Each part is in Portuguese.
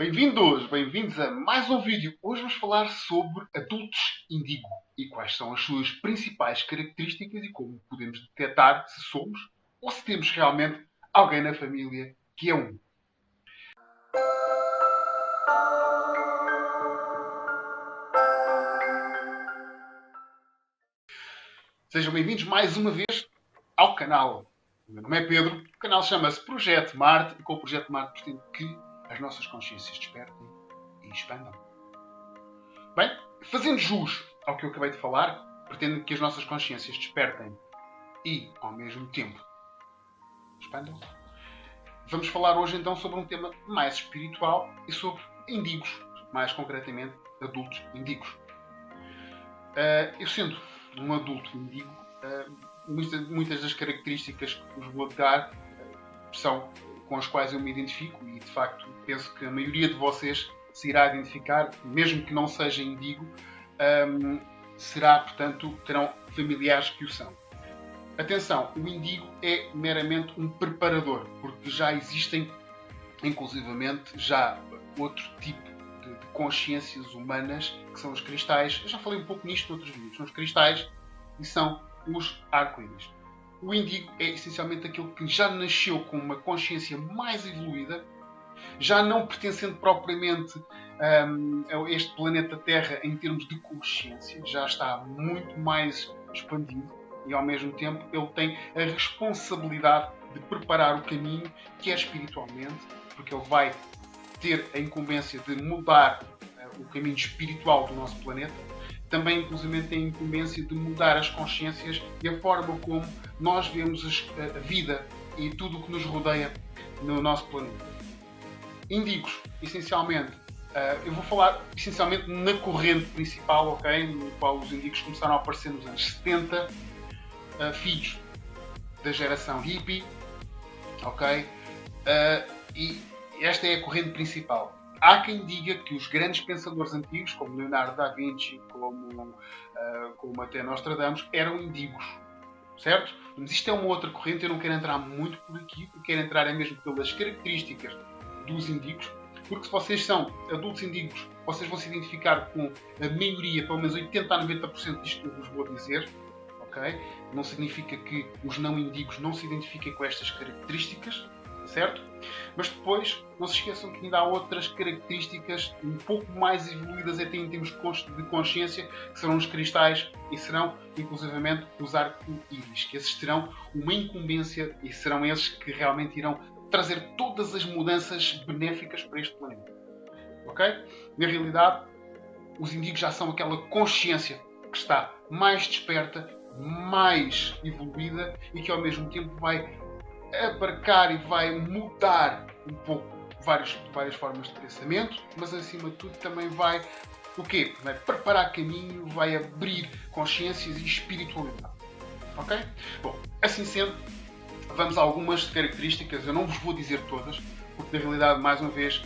Bem-vindos, bem-vindos a mais um vídeo. Hoje vamos falar sobre adultos índigo e quais são as suas principais características e como podemos detectar se somos ou se temos realmente alguém na família que é um. Sejam bem-vindos mais uma vez ao canal. O meu nome é Pedro, o canal chama-se Projeto Marte e com o Projeto Marte pretendo que as nossas consciências despertem e expandam. Bem, fazendo jus ao que eu acabei de falar, pretendo que as nossas consciências despertem e, ao mesmo tempo, expandam. Vamos falar hoje então sobre um tema mais espiritual e sobre indigos, mais concretamente adultos indigos. Eu sendo um adulto indigo, muitas das características que vos vou dar são com as quais eu me identifico e de facto penso que a maioria de vocês se irá identificar, mesmo que não seja indigo, será, portanto, terão familiares que o são. Atenção, o indigo é meramente um preparador, porque já existem, inclusivamente, já outro tipo de consciências humanas, que são os cristais. Eu já falei um pouco nisto noutros vídeos. São os cristais e são os arco-íris. O indigo é essencialmente aquele que já nasceu com uma consciência mais evoluída, já não pertencendo propriamente a este planeta Terra em termos de consciência, já está muito mais expandido e ao mesmo tempo ele tem a responsabilidade de preparar o caminho, quer espiritualmente, porque ele vai ter a incumbência de mudar o caminho espiritual do nosso planeta, também inclusive tem a incumbência de mudar as consciências e a forma como nós vemos a vida e tudo o que nos rodeia no nosso planeta. Indigos, essencialmente, eu vou falar essencialmente na corrente principal, ok? No qual os indigos começaram a aparecer nos anos 70, filhos da geração hippie, ok? E esta é a corrente principal. Há quem diga que os grandes pensadores antigos, como Leonardo da Vinci, como até Nostradamus, eram indigos, certo? Mas isto é uma outra corrente, eu não quero entrar muito por aqui, porque quero entrar mesmo pelas características dos indigos, porque se vocês são adultos indigos, vocês vão se identificar com a maioria, pelo menos 80 a 90% disto que eu vos vou dizer, ok? Não significa que os não indigos não se identifiquem com estas características, certo? Mas depois, não se esqueçam que ainda há outras características um pouco mais evoluídas até em termos de consciência, que serão os cristais e serão, inclusivamente, os arco-íris, que esses terão uma incumbência e serão esses que realmente irão trazer todas as mudanças benéficas para este planeta. Ok? Na realidade, os indigos já são aquela consciência que está mais desperta, mais evoluída e que ao mesmo tempo vai abarcar e vai mudar um pouco várias formas de pensamento, mas acima de tudo também vai o quê? Vai preparar caminho, vai abrir consciências e espiritualidade. Ok? Bom, assim sendo, vamos a algumas características, eu não vos vou dizer todas, porque na realidade, mais uma vez,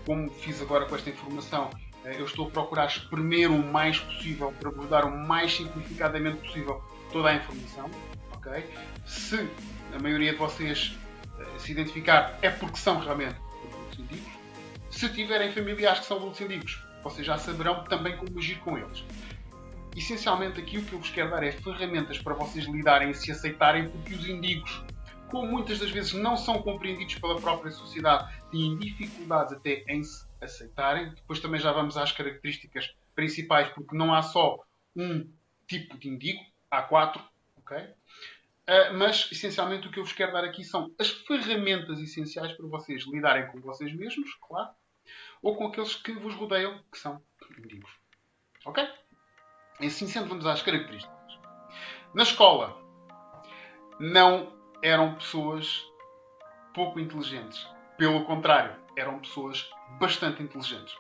como fiz agora com esta informação, eu estou a procurar exprimir o mais possível para vos dar o mais simplificadamente possível toda a informação. Okay? Se a maioria de vocês se identificar, é porque são realmente adultos indigos. Se tiverem familiares que são adultos indigos, vocês já saberão também como agir com eles. Essencialmente aqui o que eu vos quero dar é ferramentas para vocês lidarem e se aceitarem, porque os indigos, como muitas das vezes não são compreendidos pela própria sociedade, têm dificuldades até em se aceitarem. Depois também já vamos às características principais, porque não há só um tipo de indigo, há 4, ok? Mas essencialmente o que eu vos quero dar aqui são as ferramentas essenciais para vocês lidarem com vocês mesmos, claro, ou com aqueles que vos rodeiam, que são indigos. Ok? E assim sendo, vamos às características. Na escola, não eram pessoas pouco inteligentes. Pelo contrário, eram pessoas bastante inteligentes.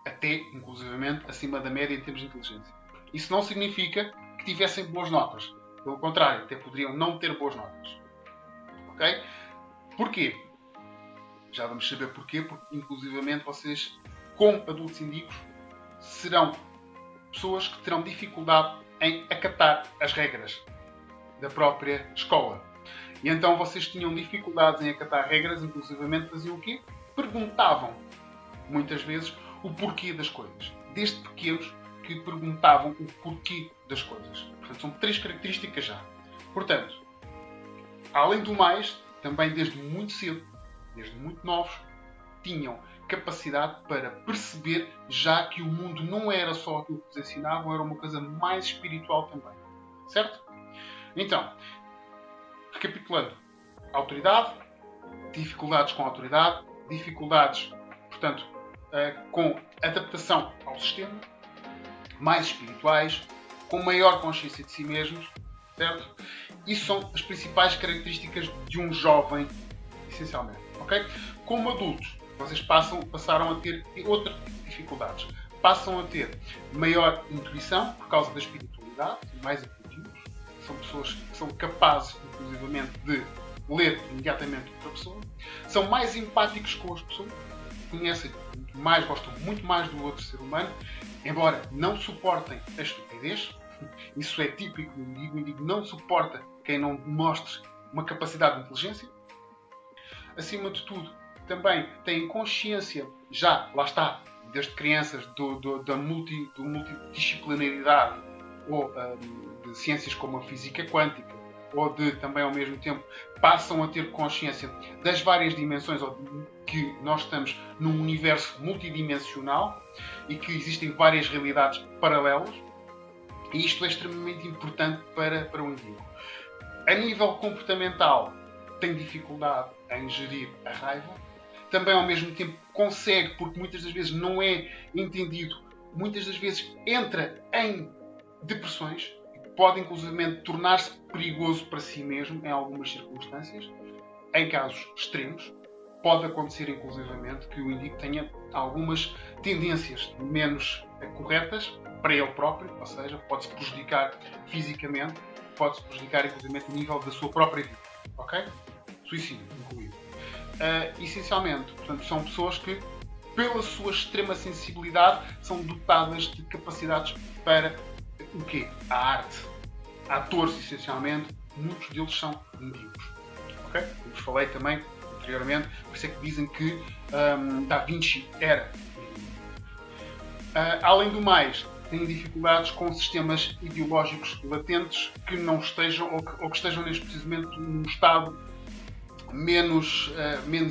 Até, inclusivamente, acima da média em termos de inteligência. Isso não significa que tivessem boas notas. Pelo contrário, até poderiam não ter boas notas. Ok? Porquê? Já vamos saber porquê, porque, inclusivamente, vocês, como adultos indigos, serão pessoas que terão dificuldade em acatar as regras da própria escola. E então vocês tinham dificuldades em acatar regras, inclusivamente faziam o quê? perguntavam, muitas vezes, o porquê das coisas. Desde pequenos que perguntavam o porquê das coisas. Portanto, são 3 características já. Portanto, além do mais, também desde muito cedo, desde muito novos, tinham capacidade para perceber já que o mundo não era só aquilo que nos ensinavam, era uma coisa mais espiritual também. Certo? Então, recapitulando, autoridade, dificuldades com a autoridade, dificuldades, portanto, com adaptação ao sistema, mais espirituais, com maior consciência de si mesmos, certo? Isso são as principais características de um jovem, essencialmente, ok? Como adultos, vocês passaram a ter outras dificuldades. Passam a ter maior intuição, por causa da espiritualidade, mais intuitivos. São pessoas que são capazes, inclusivamente, de ler imediatamente outra pessoa. São mais empáticos com as pessoas. Conhecem muito mais, gostam muito mais do outro ser humano, embora não suportem a estupidez. Isso é típico do indivíduo. O indivíduo não suporta quem não mostre uma capacidade de inteligência. Acima de tudo, também têm consciência, já, lá está, desde crianças, da multidisciplinaridade, ou de ciências como a física quântica, ou de, também ao mesmo tempo, passam a ter consciência das várias dimensões, ou que nós estamos num universo multidimensional e que existem várias realidades paralelas. E isto é extremamente importante para o indivíduo. A nível comportamental, tem dificuldade em gerir a raiva. Também, ao mesmo tempo, consegue, porque muitas das vezes não é entendido, muitas das vezes entra em depressões, pode, inclusivamente, tornar-se perigoso para si mesmo em algumas circunstâncias. Em casos extremos, pode acontecer, inclusivamente, que o indivíduo tenha algumas tendências menos corretas para ele próprio, ou seja, pode-se prejudicar fisicamente, pode-se prejudicar, inclusive, o nível da sua própria vida. Ok? Suicídio, incluído. Essencialmente, portanto, são pessoas que, pela sua extrema sensibilidade, são dotadas de capacidades para o quê? A arte. Atores, essencialmente, muitos deles são mendigos. Ok? Eu vos falei também anteriormente, por isso é que dizem que Da Vinci era mendigo. Além do mais, têm dificuldades com sistemas ideológicos latentes que não estejam, ou que estejam neste precisamente num estado menos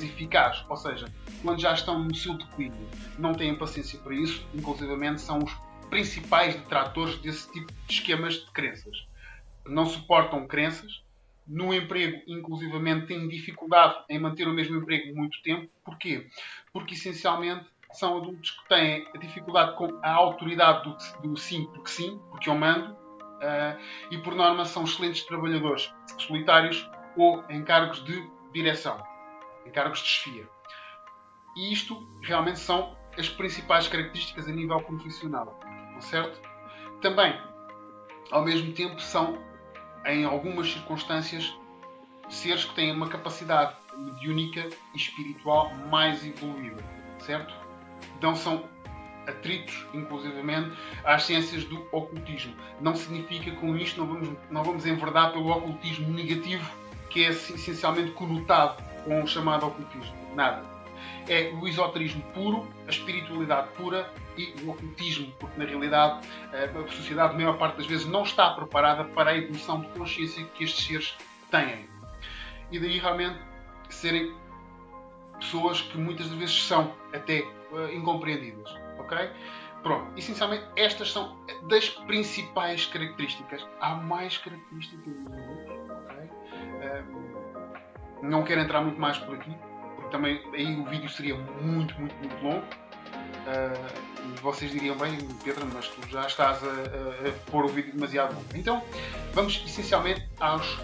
eficaz. Ou seja, quando já estão no seu declínio, não têm paciência para isso, inclusivamente são os principais detratores desse tipo de esquemas de crenças. Não suportam crenças. No emprego, inclusivamente, têm dificuldade em manter o mesmo emprego muito tempo. Porquê? Porque, essencialmente, são adultos que têm dificuldade com a autoridade do sim, porque eu mando, e, por norma, são excelentes trabalhadores solitários ou em cargos de direção, em cargos de chefia. E isto realmente são as principais características a nível profissional, certo? Também, ao mesmo tempo, são, em algumas circunstâncias, seres que têm uma capacidade mediúnica e espiritual mais evoluída, certo? Então são atritos, inclusivamente, às ciências do ocultismo. Não significa que com isto não vamos enverdar pelo ocultismo negativo, que é essencialmente conotado com o chamado ocultismo. Nada. É o esoterismo puro, a espiritualidade pura e o ocultismo, porque na realidade a sociedade, a maior parte das vezes, não está preparada para a evolução de consciência que estes seres têm. E daí realmente serem pessoas que muitas das vezes são até incompreendidas. Ok? Pronto, essencialmente estas são das principais características. Há mais características dos adultos, ok? Não quero entrar muito mais por aqui, porque também aí o vídeo seria muito longo. Vocês diriam bem, Pedro, mas tu já estás a pôr o vídeo demasiado longo. Então, vamos essencialmente aos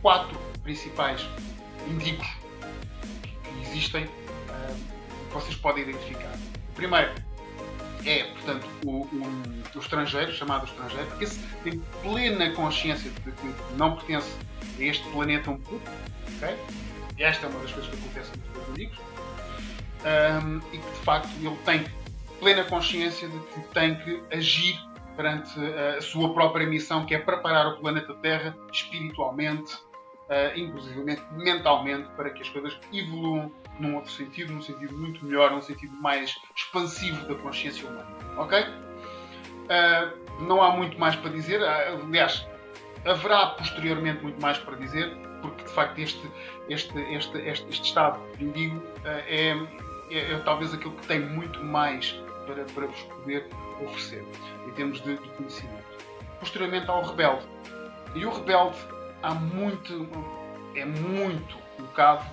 4 principais indícios que existem, que vocês podem identificar. O primeiro é, portanto, o estrangeiro, chamado estrangeiro, porque esse tem plena consciência de que não pertence a este planeta um pouco, ok? E esta é uma das coisas que acontece muito com os amigos, e que, de facto, ele tem plena consciência de que tem que agir perante a sua própria missão, que é preparar o planeta Terra espiritualmente inclusive mentalmente, para que as coisas evoluam num outro sentido, num sentido muito melhor, num sentido mais expansivo da consciência humana. Ok? Não há muito mais para dizer. Aliás, haverá posteriormente muito mais para dizer, porque de facto este estado indígeo é talvez aquilo que tem muito mais para vos poder oferecer em termos de conhecimento. Posteriormente há o rebelde. E o rebelde é muito colocado,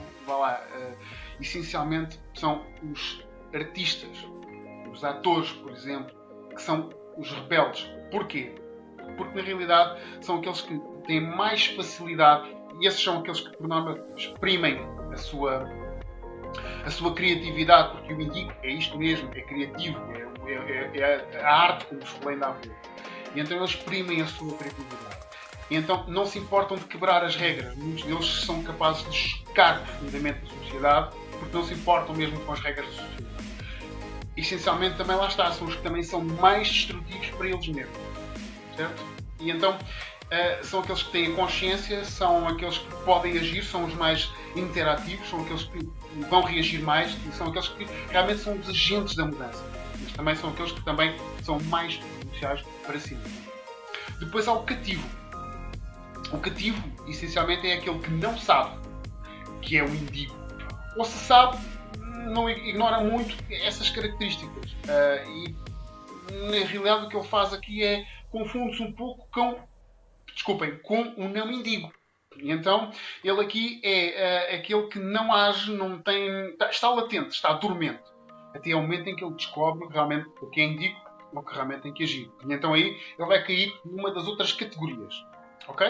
essencialmente são os artistas, os atores, por exemplo, que são os rebeldes. Porquê? Porque na realidade são aqueles que têm mais facilidade, e esses são aqueles que por norma exprimem a sua criatividade, porque o indigo é isto mesmo, é criativo, é a arte, como vos falei há pouco. E então eles exprimem a sua criatividade. E então não se importam de quebrar as regras. Muitos deles são capazes de chocar profundamente a sociedade, porque não se importam mesmo com as regras da sociedade. Essencialmente também lá está, são os que também são mais destrutivos para eles mesmos. Certo? E então são aqueles que têm consciência, são aqueles que podem agir, são os mais interativos, são aqueles que vão reagir mais e são aqueles que realmente são os agentes da mudança. Mas também são aqueles que também são mais prejudiciais para si. Depois há o cativo. O cativo, essencialmente, é aquele que não sabe, que é o indigo. Ou se sabe, não ignora muito essas características. E na realidade o que ele faz aqui é confunde-se um pouco com um não indigo. E então ele aqui é aquele que não age, não tem, está latente, está dormente, até ao momento em que ele descobre realmente o que é indigo ou que realmente tem que agir. E então aí ele vai cair numa das outras categorias. Ok?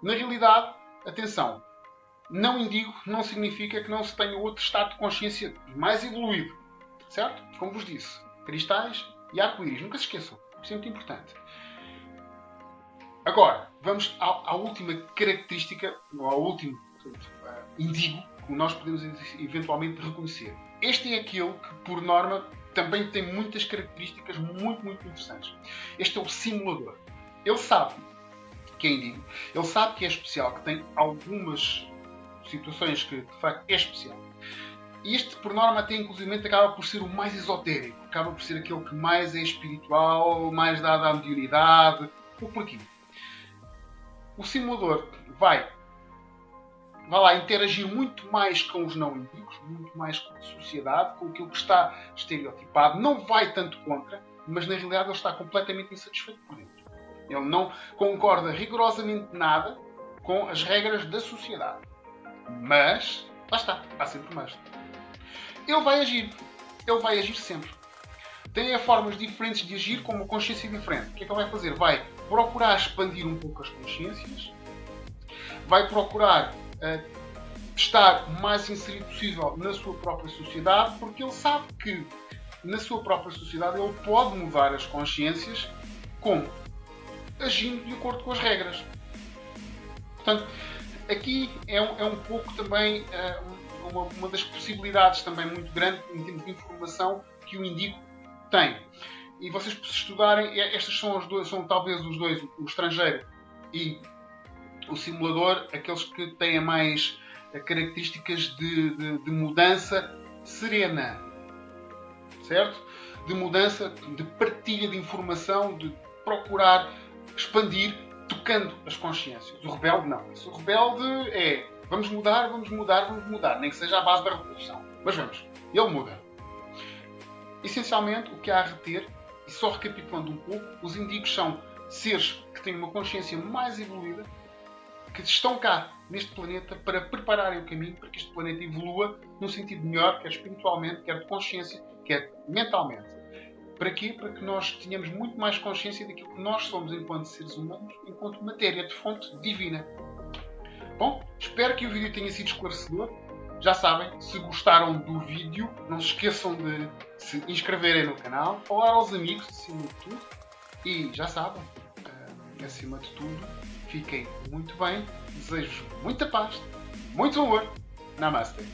Na realidade, atenção, não indigo não significa que não se tenha outro estado de consciência mais evoluído. Certo? Como vos disse, cristais e arco-íris. Nunca se esqueçam. Isso é muito importante. Agora, vamos à última característica, ou ao último indigo, que nós podemos eventualmente reconhecer. Este é aquele que, por norma, também tem muitas características muito, muito interessantes. Este é o simulador. Ele sabe que é indigo, ele sabe que é especial, que tem algumas situações que, de facto, é especial. E este, por norma, até inclusive acaba por ser o mais esotérico, acaba por ser aquele que mais é espiritual, mais dado à mediunidade. Porquê? O simulador vai lá interagir muito mais com os não indigos, muito mais com a sociedade, com aquilo que está estereotipado. Não vai tanto contra, mas na realidade ele está completamente insatisfeito por dentro. Ele não concorda rigorosamente nada com as regras da sociedade. Mas, lá está, há sempre mais. Ele vai agir sempre. Tem formas diferentes de agir com uma consciência diferente. O que é que ele vai fazer? Vai procurar expandir um pouco as consciências, vai procurar estar o mais inserido possível na sua própria sociedade, porque ele sabe que na sua própria sociedade ele pode mudar as consciências como? Agindo de acordo com as regras. Portanto, aqui é um pouco também uma das possibilidades também muito grande em termos de informação que o indigo tem. E vocês, se estudarem, estes são talvez os dois, o estrangeiro e o simulador, aqueles que têm mais características de mudança serena, certo? De mudança, de partilha de informação, de procurar expandir, tocando as consciências. O rebelde não. O rebelde é vamos mudar, nem que seja à base da revolução. Mas vamos, ele muda. Essencialmente, o que há a reter, e só recapitulando um pouco, os indigos são seres que têm uma consciência mais evoluída, que estão cá neste planeta para prepararem o caminho para que este planeta evolua num sentido melhor, quer espiritualmente, quer de consciência, quer mentalmente. Para quê? Para que nós tenhamos muito mais consciência daquilo que nós somos enquanto seres humanos, enquanto matéria de fonte divina. Bom, espero que o vídeo tenha sido esclarecedor. Já sabem, se gostaram do vídeo, não se esqueçam de se inscreverem no canal, falar aos amigos, acima de tudo. E já sabem, acima de tudo, fiquem muito bem, desejo muita paz, muito amor. Namastê.